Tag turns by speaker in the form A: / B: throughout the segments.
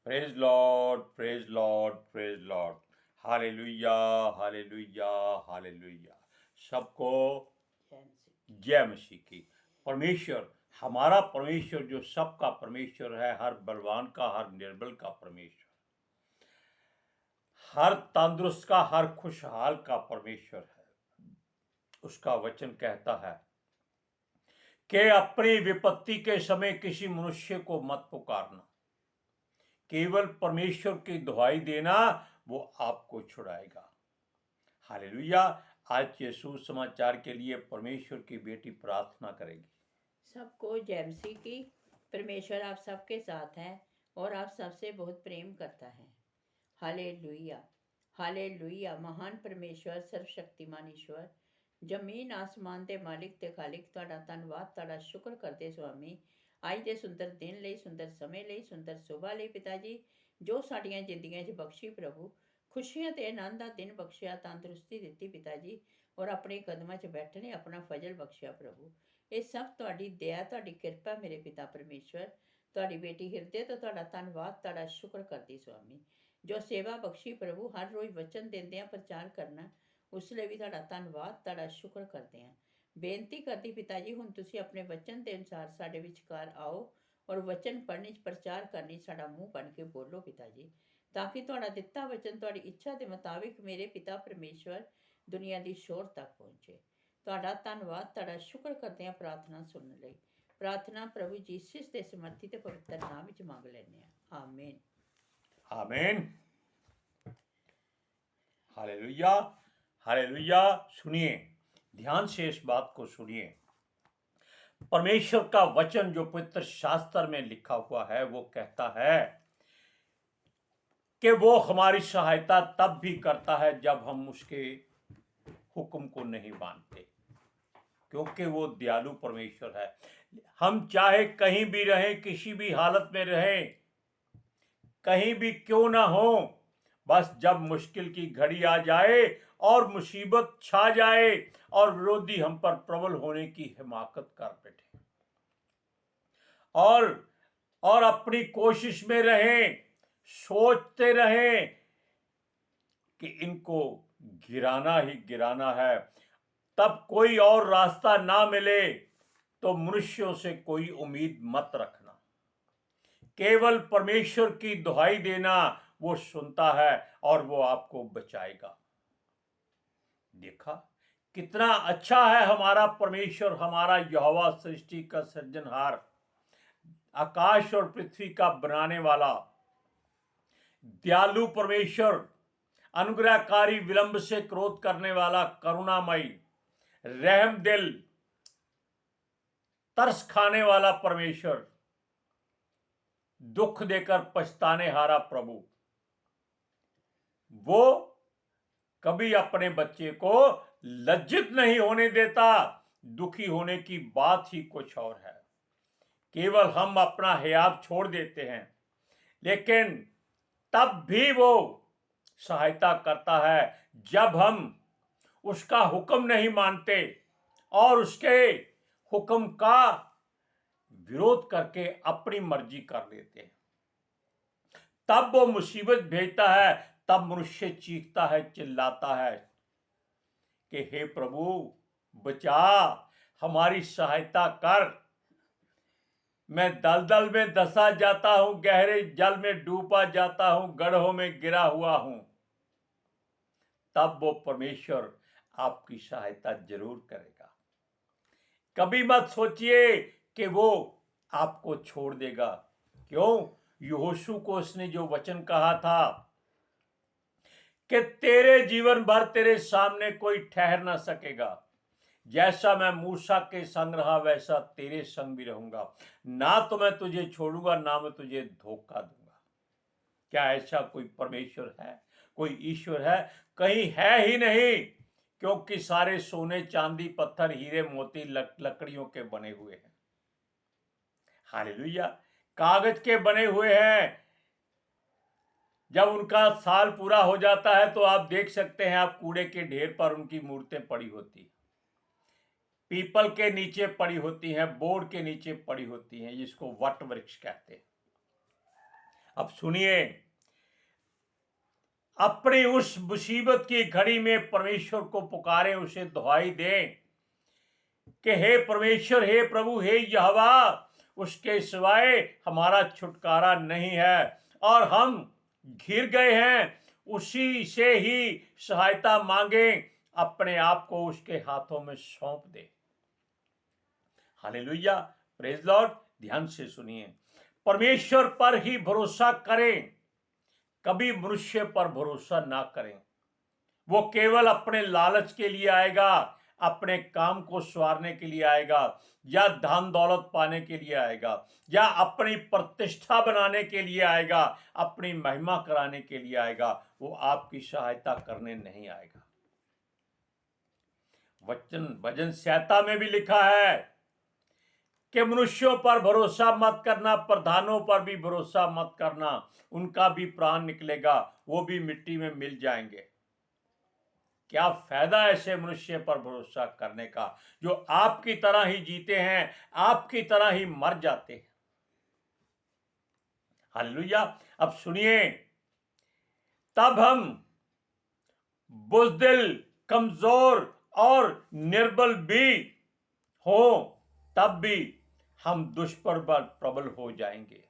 A: Praise Lord, praise Lord, praise Lord. Hallelujah, hallelujah, hallelujah. सबको जय मसीह की। परमेश्वर, हमारा परमेश्वर जो सबका परमेश्वर है, हर बलवान का, हर निर्बल का परमेश्वर, हर तंदुरुस्त का, हर खुशहाल का परमेश्वर है। उसका वचन कहता है कि अपनी विपत्ति के समय किसी मनुष्य को मत पुकारना, केवल परमेश्वर की दुहाई देना, वो आपको छुड़ाएगा। हालेलुया। आज के सुसमाचार के लिए परमेश्वर की बेटी प्रार्थना करेगी।
B: सबको जय मसीह की। परमेश्वर आप सबके साथ हैं और आप सबसे बहुत प्रेम करता है। Hallelujah, hallelujah. महान परमेश्वर, सर्वशक्तिमान ईश्वर, जमीन आसमान ਦੇ ਮਾਲਿਕ ਤੇ ਖਾਲਿਕ, ਤੁਹਾਡਾ ਧੰਨਵਾਦ, ਤੁਹਾਡਾ ਸ਼ੁਕਰ ਕਰਦੇ ਸੁਆਮੀ, ਅੱਜ ਦੇ ਸੁੰਦਰ ਦਿਨ ਲਈ, ਸੁੰਦਰ ਸਮੇਂ ਲਈ, ਸੁੰਦਰ ਸੁਬਾਹ ਲਈ ਪਿਤਾ ਜੀ, ਜੋ ਸਾਡੀਆਂ ਜ਼ਿੰਦਗੀਆਂ 'ਚ ਬਖਸ਼ੀ ਪ੍ਰਭੂ, ਖੁਸ਼ੀਆਂ ਤੇ ਆਨੰਦ ਦਾ ਦਿਨ ਬਖਸ਼ਿਆ, ਤੰਦਰੁਸਤੀ ਦਿੱਤੀ ਪਿਤਾ ਜੀ, ਔਰ ਆਪਣੇ ਕਦਮਾਂ 'ਚ ਬੈਠਣੇ ਆਪਣਾ ਫਜ਼ਲ ਬਖਸ਼ਿਆ ਪ੍ਰਭੂ। ਇਹ ਸਭ ਤੁਹਾਡੀ ਦਇਆ, ਤੁਹਾਡੀ ਕਿਰਪਾ ਮੇਰੇ ਪਿਤਾ ਪਰਮੇਸ਼ਵਰ। ਤੁਹਾਡੀ ਬੇਟੀ ਹਿਰਦੇ ਤੋਂ ਤੁਹਾਡਾ ਧੰਨਵਾਦ, ਤੁਹਾਡਾ ਸ਼ੁਕਰ ਕਰਦੀ ਸੁਆਮੀ, ਜੋ ਸੇਵਾ ਬਖਸ਼ੀ ਪ੍ਰਭੂ, ਹਰ ਰੋਜ਼ ਵਚਨ ਦਿੰਦਿਆਂ ਪ੍ਰਚਾਰ ਕਰਨਾ, ਉਸ ਲਈ ਵੀ ਤੁਹਾਡਾ ਧੰਨਵਾਦ, ਤੁਹਾਡਾ ਸ਼ੁਕਰ ਕਰਦੇ ਹਾਂ। ਬੇਨਤੀ ਕਰਦੀ ਪਿਤਾ ਜੀ, ਹੁਣ ਤੁਸੀਂ ਆਪਣੇ ਵਚਨ ਦੇ ਅਨੁਸਾਰ ਸਾਡੇ ਵਿਚਕਾਰ ਆਓ ਔਰ ਵਚਨ ਪੜ੍ਹਨੀ, ਪ੍ਰਚਾਰ ਕਰਨੀ, ਸਾਡਾ ਮੂੰਹ ਬਣ ਕੇ ਬੋਲੋ ਪਿਤਾ ਜੀ, ਤਾਂ ਕਿ ਤੁਹਾਡਾ ਦਿੱਤਾ ਵਚਨ ਤੁਹਾਡੀ ਇੱਛਾ ਦੇ ਮੁਤਾਬਿਕ ਮੇਰੇ ਪਿਤਾ ਪਰਮੇਸ਼ਵਰ ਦੁਨੀਆ ਦੀ ਸ਼ੋਰ ਤੱਕ ਪਹੁੰਚੇ। ਤੁਹਾਡਾ ਧੰਨਵਾਦ, ਤੁਹਾਡਾ ਸ਼ੁਕਰ ਕਰਦੇ ਹਾਂ ਪ੍ਰਾਰਥਨਾ ਸੁਣਨ ਲਈ। ਪ੍ਰਾਰਥਨਾ ਪ੍ਰਭੂ ਯੀਸ਼ੂ ਦੇ ਸਮਰਥੀ ਤੇ ਪਵਿੱਤਰ ਨਾਮ ਵਿੱਚ ਮੰਗ ਲੈਂਦੇ ਹਾਂ, ਆਮੀਨ।
A: आमीन। Hallelujah, hallelujah. सुनिए, ध्यान से इस बात को सुनिए। परमेश्वर का वचन जो पवित्र शास्त्र में लिखा हुआ है, वो कहता है कि वो हमारी सहायता तब भी करता है जब हम उसके हुक्म को नहीं मानते, क्योंकि वो दयालु परमेश्वर है। हम चाहे कहीं भी रहें, किसी भी हालत में रहें, कहीं भी क्यों ना हो, बस जब मुश्किल की घड़ी आ जाए और मुसीबत छा जाए और विरोधी हम पर प्रबल होने की हिमाकत कर बैठे और अपनी कोशिश में रहें, सोचते रहें कि इनको गिराना ही गिराना है, तब कोई और रास्ता ना मिले तो मनुष्यों से कोई उम्मीद मत रखना। केवल परमेश्वर की दुहाई देना, वो सुनता है और वो आपको बचाएगा। देखा कितना अच्छा है हमारा परमेश्वर, हमारा यहोवा, सृष्टि का सृजनहार, आकाश और पृथ्वी का बनाने वाला, दयालु परमेश्वर, अनुग्रहकारी, विलंब से क्रोध करने वाला, करुणामयी, रहम दिल, तरस खाने वाला परमेश्वर, दुख देकर पछताने हारा प्रभु, वो कभी अपने बच्चे को लज्जित नहीं होने देता। दुखी होने की बात ही कुछ और है। केवल हम अपना हियाब छोड़ देते हैं, लेकिन तब भी वो सहायता करता है जब हम उसका हुक्म नहीं मानते और उसके हुक्म का विरोध करके अपनी मर्जी कर लेते हैं। तब वो मुसीबत भेजता है, तब मनुष्य चीखता है, चिल्लाता है कि हे प्रभु बचा, हमारी सहायता कर। मैं दलदल में धंसा जाता हूं, गहरे जल में डूबा जाता हूं, गड्ढों में गिरा हुआ हूं। तब वो परमेश्वर आपकी सहायता जरूर करेगा। कभी मत सोचिए कि वो आपको छोड़ देगा। क्यों? यहोशू को उसने जो वचन कहा था कि तेरे जीवन भर तेरे सामने कोई ठहर ना सकेगा, जैसा मैं मूसा के संग रहा वैसा तेरे संग भी रहूंगा, ना तो मैं तुझे छोड़ूंगा, ना मैं तुझे धोखा दूंगा। क्या ऐसा कोई परमेश्वर है, कोई ईश्वर है? कहीं है ही नहीं, क्योंकि सारे सोने, चांदी, पत्थर, हीरे, मोती लकड़ियों के बने हुए हैं। हालेलुया। कागज के बने हुए हैं। जब उनका साल पूरा हो जाता है तो आप देख सकते हैं, आप कूड़े के ढेर पर उनकी मूर्तें पड़ी होती, पीपल के नीचे पड़ी होती हैं, बोर्ड के नीचे पड़ी होती हैं, जिसको वट वृक्ष कहते हैं। अब सुनिए, अपनी उस मुसीबत की घड़ी में परमेश्वर को पुकारें, उसे दुहाई दें कि हे परमेश्वर, हे प्रभु, हे यहोवा, उसके सिवाय हमारा छुटकारा नहीं है और हम घिर गए हैं। उसी से ही सहायता मांगें, अपने आप को उसके हाथों में सौंप दें। Hallelujah, praise Lord. ध्यान से सुनिए, परमेश्वर पर ही भरोसा करें, कभी मनुष्य पर भरोसा ना करें। वो केवल अपने लालच के लिए आएगा, अपने काम को संवारने के लिए आएगा, या धन दौलत पाने के लिए आएगा, या अपनी प्रतिष्ठा बनाने के लिए आएगा, अपनी महिमा कराने के लिए आएगा। वो आपकी सहायता करने नहीं आएगा। भजन संहिता में भी लिखा है कि मनुष्यों पर भरोसा मत करना, प्रधानों पर भी भरोसा मत करना, उनका भी प्राण निकलेगा, वो भी मिट्टी में मिल जाएंगे। क्या फायदा ऐसे मनुष्य पर भरोसा करने का जो आपकी तरह ही जीते हैं, आपकी तरह ही मर जाते हैं। हालेलुया। अब सुनिए, तब हम बुज़दिल, कमजोर और निर्बल भी हो, तब भी हम दुष्पर पर प्रबल हो जाएंगे।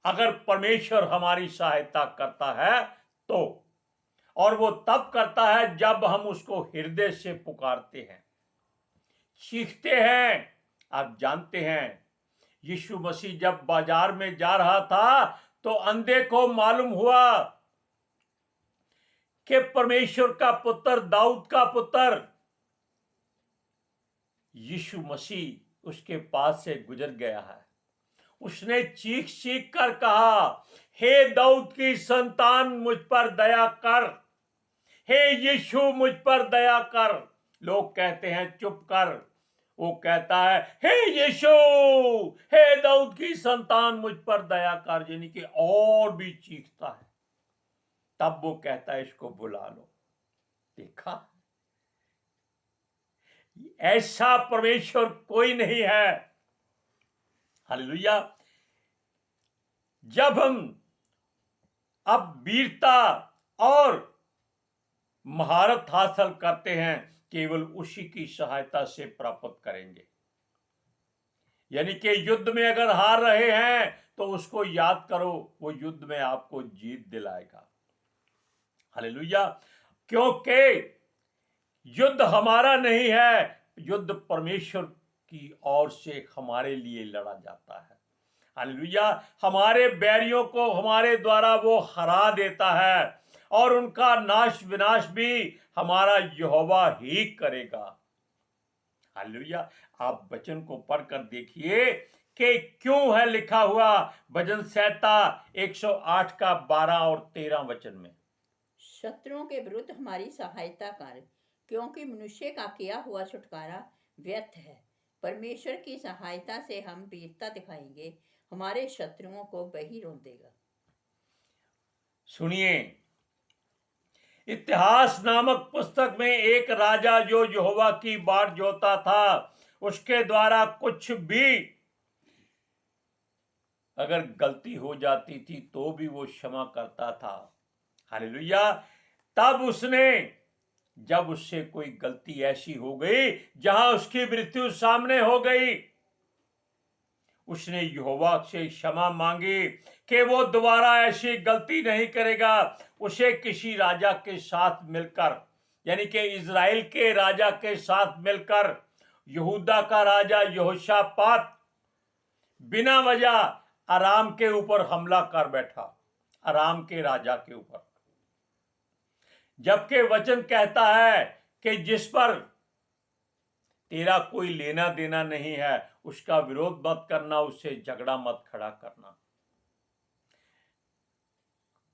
A: अगर परमेश्वर हमारी सहायता करता है तो, और वो तब करता है जब हम उसको हृदय से पुकारते हैं, सीखते हैं। आप जानते हैं, यीशु मसीह जब बाजार में जा रहा था तो अंधे को मालूम हुआ कि परमेश्वर का पुत्र, दाऊद का पुत्र यीशु मसीह उसके पास से गुजर गया है। उसने चीख चीख कर कहा, हे दाऊद की संतान, मुझ पर दया कर, हे यीशु मुझ पर दया कर। लोग कहते हैं चुप कर, वो कहता है, हे यीशु, हे दाऊद की संतान, मुझ पर दया कर, यानी कि और भी चीखता है। तब वो कहता है, इसको बुला लो। देखा, ऐसा परमेश्वर कोई नहीं है। हालेलुया। जब हम अब वीरता और महारत हासिल करते हैं, केवल उसी की सहायता से प्राप्त करेंगे। यानी कि युद्ध में अगर हार रहे हैं तो उसको याद करो, वो युद्ध में आपको जीत दिलाएगा। हालेलुया। क्योंकि युद्ध हमारा नहीं है, युद्ध परमेश्वर की ओर से हमारे लिए लड़ा जाता है। हालेलुया। हमारे बैरियों को हमारे द्वारा वो हरा देता है और उनका नाश विनाश भी हमारा यहोवा ही करेगा। हालेलुया। आप वचन को पढ़कर देखिए कि क्यों है लिखा हुआ भजन संहिता 108 का 12 और 13 वचन में,
B: शत्रुओं के विरुद्ध हमारी सहायता कर, क्योंकि मनुष्य का किया हुआ छुटकारा व्यर्थ है। परमेश्वर की सहायता से हम वीरता दिखाएंगे, हमारे शत्रुओं को वही रोंदेगा।
A: सुनिए, इतिहास नामक पुस्तक में एक राजा जो यहोवा की बाट जोता था, उसके द्वारा कुछ भी अगर गलती हो जाती थी तो भी वो क्षमा करता था। हालेलुया। तब उसने, जब उससे कोई गलती ऐसी हो गई जहां उसकी मृत्यु सामने हो गई, उसने यहोवा से क्षमा मांगी कि वो दोबारा ऐसी गलती नहीं करेगा। उसे किसी राजा के साथ मिलकर, यानी कि इज़राइल के राजा के साथ मिलकर, यहूदा का राजा यहोशापात बिना वजह अराम के ऊपर हमला कर बैठा, अराम के राजा के ऊपर। जबकि वचन कहता है कि जिस पर तेरा कोई लेना देना नहीं है उसका विरोध मत करना, उससे झगड़ा मत खड़ा करना।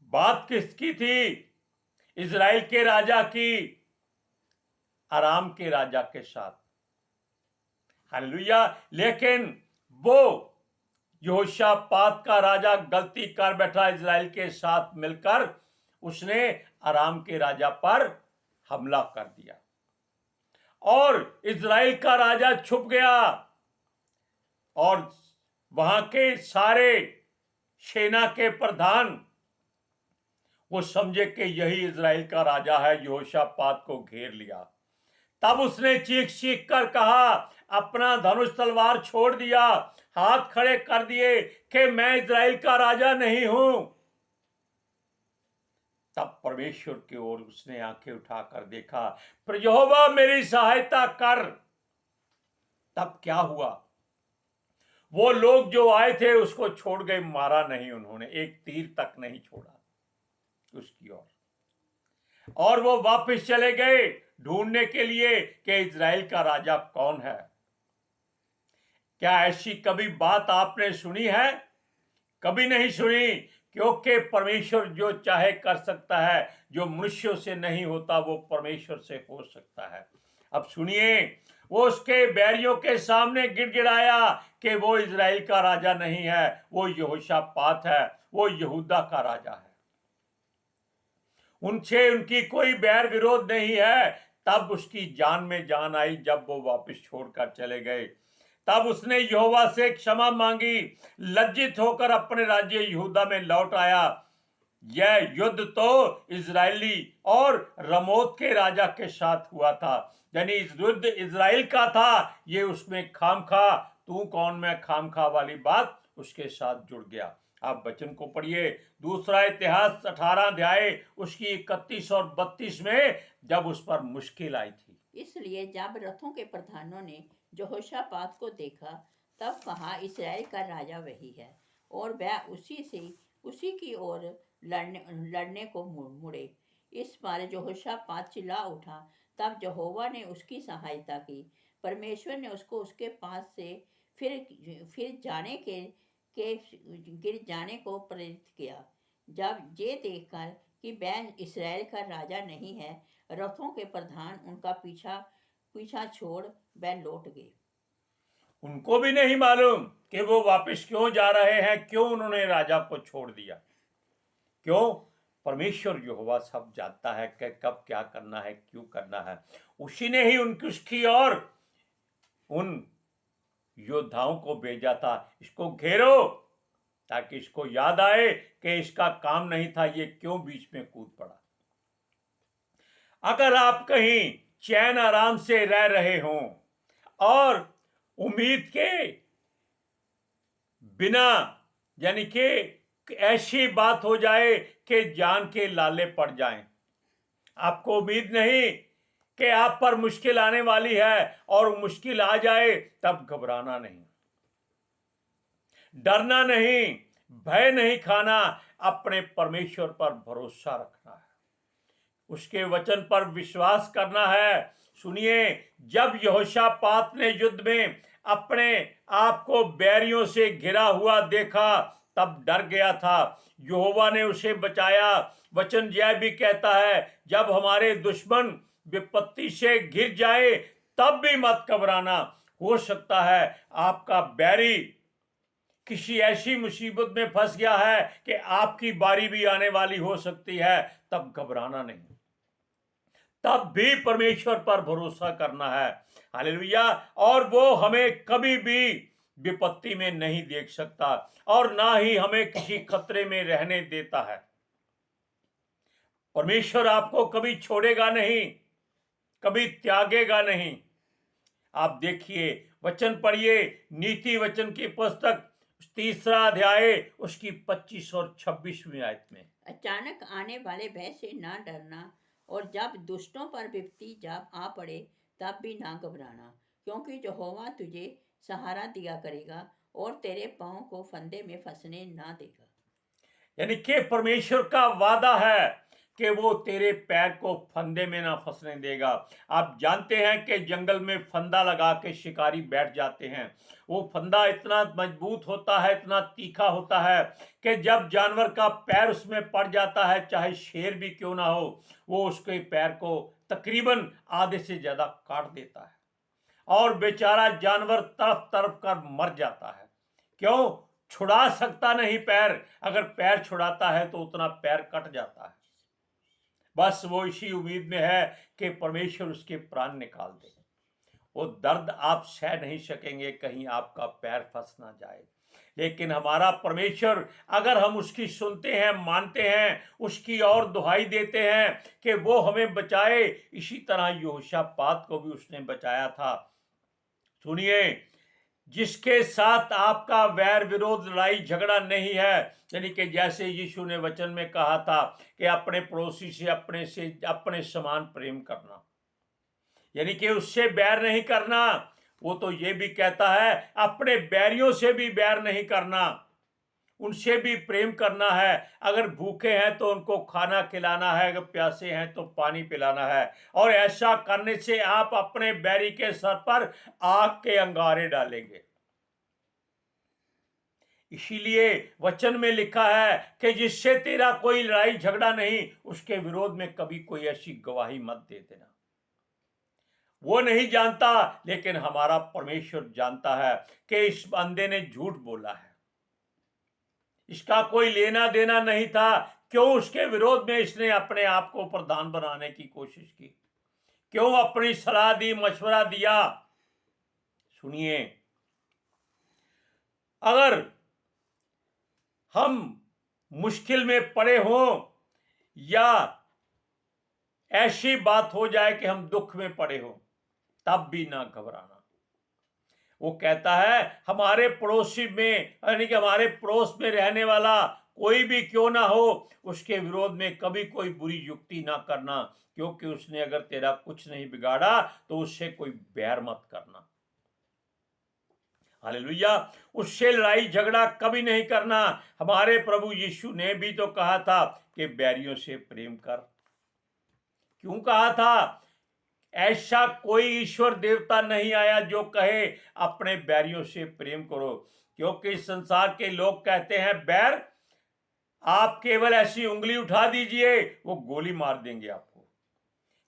A: बात किसकी थी? इज़राइल के राजा की अराम के राजा के साथ। हालेलुया। लेकिन वो यहोशापात का राजा गलती कर बैठा, इज़राइल के साथ मिलकर उसने अराम के राजा पर हमला कर दिया और इज़राइल का राजा छुप गया और वहां के सारे सेना के प्रधान वो समझे कि यही इजराइल का राजा है, यहोशापात को घेर लिया। तब उसने चीख चीख कर कहा, अपना धनुष तलवार छोड़ दिया, हाथ खड़े कर दिए कि मैं इजराइल का राजा नहीं हूं। तब परमेश्वर की ओर उसने आंखें उठाकर देखा, पर यहोवा मेरी सहायता कर। तब क्या हुआ, वो लोग जो आए थे उसको छोड़ गए, मारा नहीं उन्होंने, एक तीर तक नहीं छोड़ा उसकी ओर। और वो वापस चले गए ढूंढने के लिए कि इजराइल का राजा कौन है। क्या ऐसी कभी बात आपने सुनी है? कभी नहीं सुनी, क्योंकि परमेश्वर जो चाहे कर सकता है, जो मनुष्यों से नहीं होता वो परमेश्वर से हो सकता है। अब सुनिए, वो उसके बैरियों के सामने गिड़गिड़ाया कि वो इजराइल का राजा नहीं है, वो यहोशापात है, वो यहूदा का राजा है, उनसे उनकी कोई बैर विरोध नहीं है। तब उसकी जान में जान आई जब वो वापस छोड़कर चले गए। तब उसने यहोवा से क्षमा मांगी, लज्जित होकर अपने राज्य यहूदा में लौट आया। यह युद्ध तो इजरायली और रमोत के राजा के साथ हुआ था, यानी इस युद्ध इजराइल का था। ये उसमें खामखा तू कौन मैं खामखा वाली बात उसके साथ जुड़ गया। आप वचन को पढ़िए, दूसरा इतिहास 18 अध्याय उसकी 31 और 32 में, जब उस पर मुश्किल आई थी।
B: इसलिए जब रथों के प्रधानों ने यहोशापात को देखा, तब कहा, इस्राएल का राजा वही है, और वह उसी की ओर लड़ने को मुड़े। इस बार यहोशापात चिल्ला उठा। तब यहोवा ने उसकी सहायता की। परमेश्वर ने उसको उसके पास से फिर गिर जाने को प्रेरित किया। जब ये देखकर कि वह इस्राएल का राजा नहीं है, रथों के प्रधान उनका पीछा छोड़ वह लौट गए।
A: उनको भी नहीं मालूम कि वो वापस क्यों जा रहे हैं, क्यों उन्होंने राजा को छोड़ दिया। क्यों? परमेश्वर यहोवा सब जानता है कि कब क्या करना है, क्यों करना है। उसी ने ही उसकी और उन योद्धाओं को भेजा था, इसको घेरो, ताकि इसको याद आए कि इसका काम नहीं था, ये क्यों बीच में कूद पड़ा। अगर आप कहीं चैन आराम से रह रहे हों और उम्मीद के बिना, यानी कि ऐसी बात हो जाए कि जान के लाले पड़ जाएं, आपको उम्मीद नहीं कि आप पर मुश्किल आने वाली है और मुश्किल आ जाए, तब घबराना नहीं, डरना नहीं, भय नहीं खाना, अपने परमेश्वर पर भरोसा रखना है, उसके वचन पर विश्वास करना है। सुनिए, जब यहोशापात ने युद्ध में अपने आप को बैरियों से घिरा हुआ देखा, तब डर गया था। यहोवा ने उसे बचाया। वचन यह भी कहता है, जब हमारे दुश्मन विपत्ति से घिर जाए तब भी मत घबराना। हो सकता है आपका बैरी किसी ऐसी मुसीबत में फंस गया है कि आपकी बारी भी आने वाली हो सकती है, तब घबराना नहीं, तब भी परमेश्वर पर भरोसा करना है। हालेलुया। और वो हमें कभी भी विपत्ति में नहीं देख सकता और ना ही हमें किसी खतरे में रहने देता है। परमेश्वर आपको कभी छोड़ेगा नहीं, कभी त्यागेगा नहीं। आप देखिए, वचन पढ़िए, नीति वचन की पुस्तक 3 अध्याय उसकी 25 और 26वीं आयत में।
B: अचानक आने वाले भय से ना डरना, और जब दुष्टों पर विपत्ति जब आ पड़े तब भी ना घबराना, क्योंकि यहोवा तुझे सहारा दिया करेगा और तेरे पांव को फंदे में फंसने ना देगा।
A: यानी कि परमेश्वर का वादा है कि वो तेरे पैर को फंदे में ना फंसने देगा। आप जानते हैं कि जंगल में फंदा लगा के शिकारी बैठ जाते हैं। वो फंदा इतना मजबूत होता है, इतना तीखा होता है कि जब जानवर का पैर उसमें पड़ जाता है, चाहे शेर भी क्यों ना हो, वो उसके पैर को तकरीबन आधे से ज्यादा काट देता है और बेचारा जानवर तड़प तड़प कर मर जाता है। क्यों? छुड़ा सकता नहीं पैर, अगर पैर छुड़ाता है तो उतना पैर कट जाता है। बस वो इसी उम्मीद में है कि परमेश्वर उसके प्राण निकाल दे। वो दर्द आप सह नहीं सकेंगे, कहीं आपका पैर फंस ना जाए। लेकिन हमारा परमेश्वर, अगर हम उसकी सुनते हैं, मानते हैं, उसकी और दुहाई देते हैं कि वो हमें बचाए, इसी तरह यहोशापात को भी उसने बचाया था। सुनिए, जिसके साथ आपका वैर विरोध लड़ाई झगड़ा नहीं है, यानी कि जैसे यीशु ने वचन में कहा था कि अपने पड़ोसी से अपने समान प्रेम करना, यानी कि उससे बैर नहीं करना। वो तो ये भी कहता है अपने बैरियों से भी बैर नहीं करना, उनसे भी प्रेम करना है। अगर भूखे हैं तो उनको खाना खिलाना है, अगर प्यासे हैं तो पानी पिलाना है। और ऐसा करने से आप अपने बैरी के सर पर आग के अंगारे डालेंगे। इसीलिए वचन में लिखा है कि जिससे तेरा कोई लड़ाई झगड़ा नहीं, उसके विरोध में कभी कोई ऐसी गवाही मत दे देना। वो नहीं जानता, लेकिन हमारा परमेश्वर जानता है कि इस बंदे ने झूठ बोला है, इसका कोई लेना देना नहीं था। क्यों उसके विरोध में इसने अपने आप को प्रधान बनाने की कोशिश की? क्यों अपनी सलाह दी, मशवरा दिया? सुनिए, अगर हम मुश्किल में पड़े हों या ऐसी बात हो जाए कि हम दुख में पड़े हों, तब भी ना घबराना। वो कहता है हमारे पड़ोसी में, यानी कि हमारे पड़ोस में रहने वाला कोई भी क्यों ना हो, उसके विरोध में कभी कोई बुरी युक्ति ना करना, क्योंकि उसने अगर तेरा कुछ नहीं बिगाड़ा तो उससे कोई बैर मत करना। हालेलुया। उससे लड़ाई झगड़ा कभी नहीं करना। हमारे प्रभु यीशु ने भी तो कहा था कि बैरियों से प्रेम कर। क्यों कहा था? ऐसा कोई ईश्वर देवता नहीं आया जो कहे अपने बैरियों से प्रेम करो, क्योंकि संसार के लोग कहते हैं बैर, आप केवल ऐसी उंगली उठा दीजिए, वो गोली मार देंगे आपको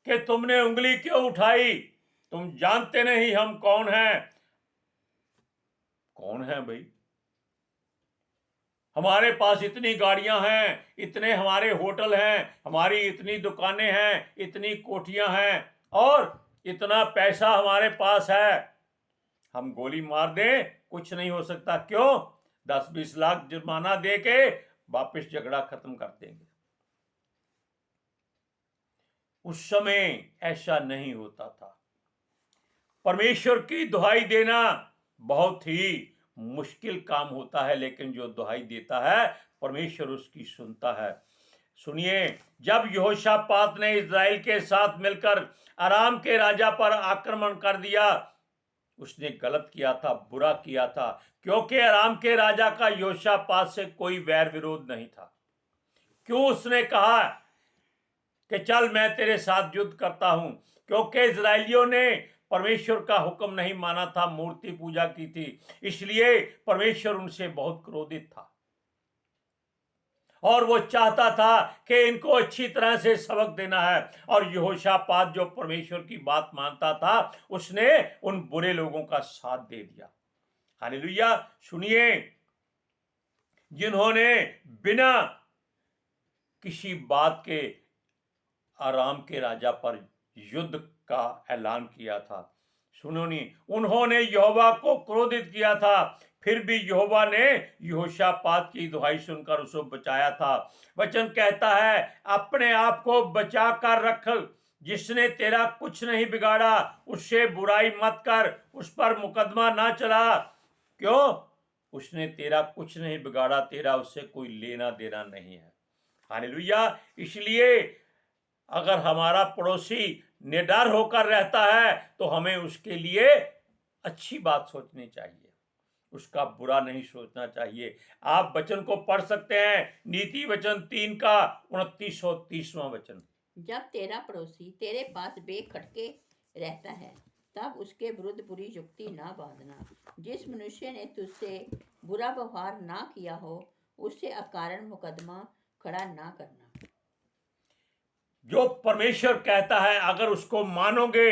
A: कि तुमने उंगली क्यों उठाई, तुम जानते नहीं हम कौन हैं। कौन है भाई? हमारे पास इतनी गाड़ियां हैं, इतने हमारे होटल हैं, हमारी इतनी दुकानें हैं, इतनी कोठियां हैं और इतना पैसा हमारे पास है, हम गोली मार दें कुछ नहीं हो सकता। क्यों? 10-20 लाख जुर्माना दे के वापस झगड़ा खत्म कर देंगे। उस समय ऐसा नहीं होता था। परमेश्वर की दुहाई देना बहुत ही मुश्किल काम होता है, लेकिन जो दुहाई देता है परमेश्वर उसकी सुनता है। सुनिए, जब यहोशापात ने इज़राइल के साथ मिलकर अराम के राजा पर आक्रमण कर दिया, उसने गलत किया था, बुरा किया था, क्योंकि अराम के राजा का यहोशापात से कोई वैर विरोध नहीं था। क्यों उसने कहा कि चल मैं तेरे साथ युद्ध करता हूं? क्योंकि इजरायलियों ने परमेश्वर का हुक्म नहीं माना था, मूर्ति पूजा की थी, इसलिए परमेश्वर उनसे बहुत क्रोधित था और वो चाहता था कि इनको अच्छी तरह से सबक देना है। और यहोशापात जो परमेश्वर की बात मानता था, उसने उन बुरे लोगों का साथ दे दिया। हालेलुया। सुनिए, जिन्होंने बिना किसी बात के अराम के राजा पर युद्ध का ऐलान किया था, सुनो नहीं, उन्होंने यहोवा को क्रोधित किया था, फिर भी यहोवा ने यहोशापात की दुहाई सुनकर उसे बचाया था। वचन कहता है अपने आप को बचा कर रख, जिसने तेरा कुछ नहीं बिगाड़ा उससे बुराई मत कर, उस पर मुकदमा ना चला। क्यों? उसने तेरा कुछ नहीं बिगाड़ा, तेरा उससे कोई लेना देना नहीं है। हालेलुया। इसलिए अगर हमारा पड़ोसी निडर होकर रहता है तो हमें उसके लिए अच्छी बात सोचनी चाहिए, उसका बुरा नहीं सोचना चाहिए। आप वचन को पढ़ सकते हैं, नीति वचन 3 का 29 और 30वां वचन।
B: जब तेरा पड़ोसी तेरे पास बेखटके रहता है, तब उसके विरुद्ध बुरी युक्ति ना बांधना। जिस मनुष्य ने तुझसे बुरा व्यवहार ना किया हो, उससे अकारण मुकदमा खड़ा ना करना।
A: जो परमेश्वर कहता है अगर उसको मानोगे,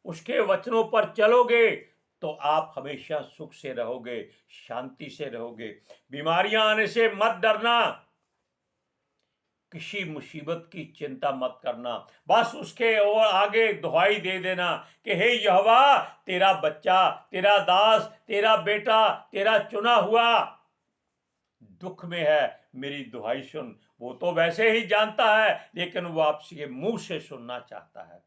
A: उसके वचनों पर चलोगे, तो आप हमेशा सुख से रहोगे, शांति से रहोगे। बीमारियां आने से मत डरना। किसी मुसीबत की चिंता मत करना, बस उसके और आगे दुहाई दे देना कि हे यहोवा, तेरा बच्चा, तेरा दास, तेरा बेटा, तेरा चुना हुआ दुख में है, मेरी दुहाई सुन। वो तो वैसे ही जानता है, लेकिन वो आपके मुंह से सुनना चाहता है।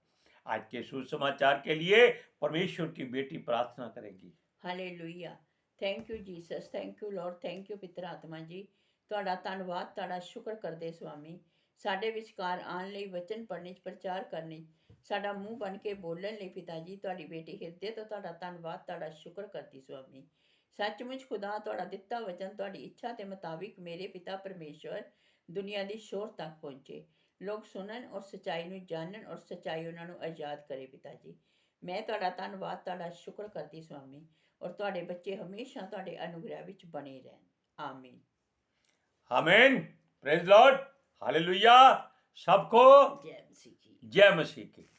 A: आज के सुसमाचार के लिए परमेश्वर की बेटी प्रार्थना करेगी।
B: Hallelujah. Thank you Jesus, thank you lord, thank you ਪਿਤਰ ਆਤਮਾ ਜੀ। ਤੁਹਾਡਾ ਧੰਨਵਾਦ, ਤੁਹਾਡਾ ਸ਼ੁਕਰ ਕਰਦੇ ਸੁਆਮੀ, ਸਾਡੇ ਵਿਚਕਾਰ ਆਉਣ ਲਈ, ਵਚਨ ਪੜ੍ਹਨ 'ਚ, ਪ੍ਰਚਾਰ ਕਰਨ 'ਚ, ਸਾਡਾ ਮੂੰਹ ਬਣ ਕੇ ਬੋਲਣ ਲਈ ਪਿਤਾ ਜੀ। ਤੁਹਾਡੀ ਬੇਟੀ ਹਿਰਦੇ ਤੋਂ ਤੁਹਾਡਾ ਧੰਨਵਾਦ, ਤੁਹਾਡਾ ਸ਼ੁਕਰ ਕਰਦੀ ਸੁਆਮੀ। ਸੱਚਮੁੱਚ ਖੁਦਾ, ਤੁਹਾਡਾ ਦਿੱਤਾ ਵਚਨ ਤੁਹਾਡੀ ਇੱਛਾ ਦੇ ਮੁਤਾਬਿਕ ਮੇਰੇ ਪਿਤਾ ਪਰਮੇਸ਼ਵਰ ਦੁਨੀਆ ਦੀ ਸ਼ੋਰ ਤੱਕ ਪਹੁੰਚੇ, ਲੋਕ ਸੁਣਨ ਔਰ ਸੱਚਾਈ ਨੂੰ ਜਾਣਨ ਔਰ ਸੱਚਾਈ ਉਹਨਾਂ ਨੂੰ ਆਜ਼ਾਦ ਕਰੇ ਪਿਤਾ ਜੀ। ਮੈਂ ਤੁਹਾਡਾ ਧੰਨਵਾਦ, ਤੁਹਾਡਾ ਸ਼ੁਕਰ ਕਰਦੀ ਸੁਆਮੀ, ਔਰ ਤੁਹਾਡੇ ਬੱਚੇ ਹਮੇਸ਼ਾ ਤੁਹਾਡੇ ਅਨੁਗ੍ਰਹਿ ਵਿੱਚ ਬਣੇ ਰਹਿਣ। ਆਮੀਨ।
A: आमीन। Praise Lord. हालेलुया। सबको
B: ਜੈ ਮਸੀਹ ਕੀ।
A: जय मसीह की।